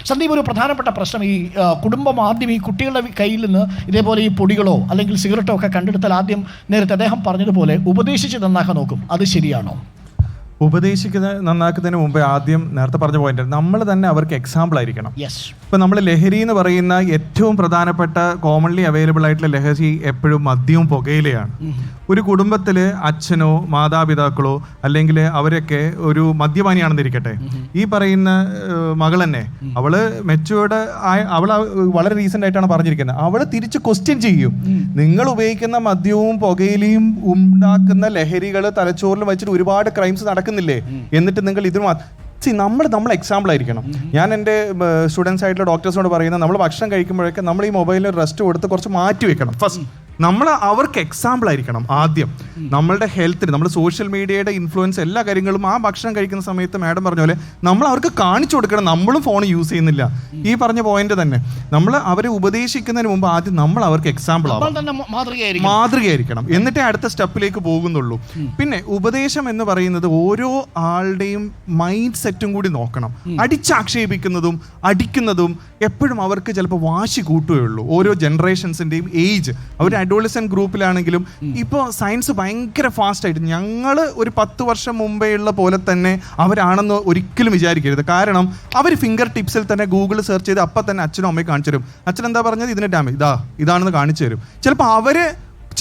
സന്ദീപ്, ഒരു പ്രധാനപ്പെട്ട പ്രശ്നം ഈ കുടുംബം ആദ്യം ഈ കുട്ടികളുടെ കയ്യിൽ നിന്ന് ഇതേപോലെ ഈ പൊടികളോ അല്ലെങ്കിൽ സിഗരറ്റോ ഒക്കെ കണ്ടെടുത്താൽ ആദ്യം നേരത്തെ അദ്ദേഹം പറഞ്ഞതുപോലെ ഉപദേശിച്ച് നന്നാക്കാൻ നോക്കും. അത് ശരിയാണോ? നന്നാക്കുന്നതിന് മുമ്പേ ആദ്യം നേരത്തെ പറഞ്ഞ പോയിന്റ് നമ്മൾ തന്നെ അവർക്ക് എക്സാമ്പിൾ ആയിരിക്കണം. യെസ്. ഇപ്പം നമ്മൾ ലഹരി എന്ന് പറയുന്ന ഏറ്റവും പ്രധാനപ്പെട്ട കോമൺലി അവൈലബിൾ ആയിട്ടുള്ള ലഹരി എപ്പോഴും മദ്യവും പുകയിലയാണ്. ഒരു കുടുംബത്തിൽ അച്ഛനോ മാതാപിതാക്കളോ അല്ലെങ്കിൽ അവരൊക്കെ ഒരു മദ്യപാനിയാണെന്നിരിക്കട്ടെ, ഈ പറയുന്ന മകൾ തന്നെ അവള് മെച്ചുവേർഡ് അവൾ വളരെ റീസെന്റ് ആയിട്ടാണ് പറഞ്ഞിരിക്കുന്നത്, അവള് തിരിച്ച് ക്വസ്റ്റ്യൻ ചെയ്യും. നിങ്ങൾ ഉപയോഗിക്കുന്ന മദ്യവും പുകയിലയും ഉണ്ടാക്കുന്ന ലഹരികൾ തലച്ചോറിൽ വെച്ചിട്ട് ഒരുപാട് ക്രൈംസ് നടക്കുന്നില്ലേ, എന്നിട്ട് നിങ്ങൾ ഇതിന് നമ്മൾ എക്സാമ്പിൾ ആയിരിക്കണം. ഞാൻ എൻ്റെ സ്റ്റുഡൻസ് ആയിട്ടുള്ള ഡോക്ടേഴ്സിനോട് പറയുന്നത്, നമ്മൾ ഭക്ഷണം കഴിക്കുമ്പോഴൊക്കെ നമ്മൾ ഈ മൊബൈലിൽ റെസ്റ്റ് കൊടുത്ത് കുറച്ച് മാറ്റി വെക്കണം. ഫസ്റ്റ് നമ്മൾ അവർക്ക് എക്സാമ്പിൾ ആയിരിക്കണം. ആദ്യം നമ്മളുടെ ഹെൽത്തിന്, നമ്മൾ സോഷ്യൽ മീഡിയയുടെ ഇൻഫ്ലുവൻസ് എല്ലാ കാര്യങ്ങളും ആ ഭക്ഷണം കഴിക്കുന്ന സമയത്ത് മാഡം പറഞ്ഞ പോലെ നമ്മൾ അവർക്ക് കാണിച്ചു കൊടുക്കണം. നമ്മളും ഫോൺ യൂസ് ചെയ്യുന്നില്ല, ഈ പറഞ്ഞ പോയിന്റ് തന്നെ. നമ്മൾ അവരെ ഉപദേശിക്കുന്നതിന് മുമ്പ് ആദ്യം നമ്മൾ അവർക്ക് എക്സാമ്പിൾ മാതൃകയായിരിക്കണം, എന്നിട്ടേ അടുത്ത സ്റ്റെപ്പിലേക്ക് പോകുന്നുള്ളൂ. പിന്നെ ഉപദേശം എന്ന് പറയുന്നത് ഓരോ ആളുടെയും മൈൻഡ് സെറ്റും കൂടി നോക്കണം. അടിച്ചാക്ഷേപിക്കുന്നതും അടിക്കുന്നതും എപ്പോഴും അവർക്ക് ചിലപ്പോൾ വാശി കൂട്ടുകയുള്ളൂ. ഓരോ ജനറേഷൻസിൻ്റെയും ഏജ്, അവർ അഡോളസെന്റ് ഗ്രൂപ്പിലാണെങ്കിലും ഇപ്പോൾ സയൻസ് ഭയങ്കര ഫാസ്റ്റ് ആയിട്ട്, ഞങ്ങൾ ഒരു 10 വർഷം മുമ്പേ ഉള്ള പോലെ തന്നെ അവരാണെന്ന് ഒരിക്കലും വിചാരിക്കരുത്. കാരണം അവർ ഫിംഗർ ടിപ്സിൽ തന്നെ ഗൂഗിൾ സെർച്ച് ചെയ്ത് അപ്പം തന്നെ അച്ഛനും അമ്മയും കാണിച്ചു തരും. അച്ഛൻ എന്താ പറഞ്ഞത്, ഇതിന് ഡാമേജ് ഇതാണെന്ന് കാണിച്ചു തരും. ചിലപ്പോൾ അവര്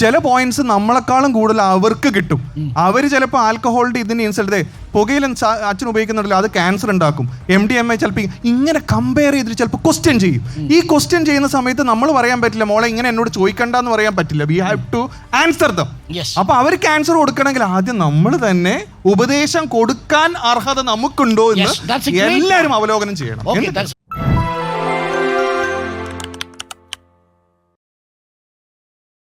ചില പോയിന്റ്സ് നമ്മളെക്കാളും കൂടുതൽ അവർക്ക് കിട്ടും. അവർ ചിലപ്പോൾ ആൽക്കഹോളിന്റെ ഇതിന് ഇൻസൾട്ട്, പുകയിലും അച്ഛൻ ഉപയോഗിക്കുന്നുണ്ടല്ലോ അത് ക്യാൻസർ ഉണ്ടാക്കും, MDMA ചിലപ്പോൾ ഇങ്ങനെ കമ്പയർ ചെയ്തിട്ട് ചിലപ്പോൾ ക്വസ്റ്റ്യൻ ചെയ്യും. ഈ ക്വസ്റ്റ്യൻ ചെയ്യുന്ന സമയത്ത് നമ്മൾ പറയാൻ പറ്റില്ല, മോളെ ഇങ്ങനെ എന്നോട് ചോദിക്കണ്ടെന്ന് പറയാൻ പറ്റില്ല. We have to answer them. അപ്പൊ അവർക്ക് ആൻസർ കൊടുക്കണമെങ്കിൽ ആദ്യം നമ്മൾ തന്നെ ഉപദേശം കൊടുക്കാൻ അർഹത നമുക്കുണ്ടോ എന്ന് എല്ലാവരും അവലോകനം ചെയ്യണം.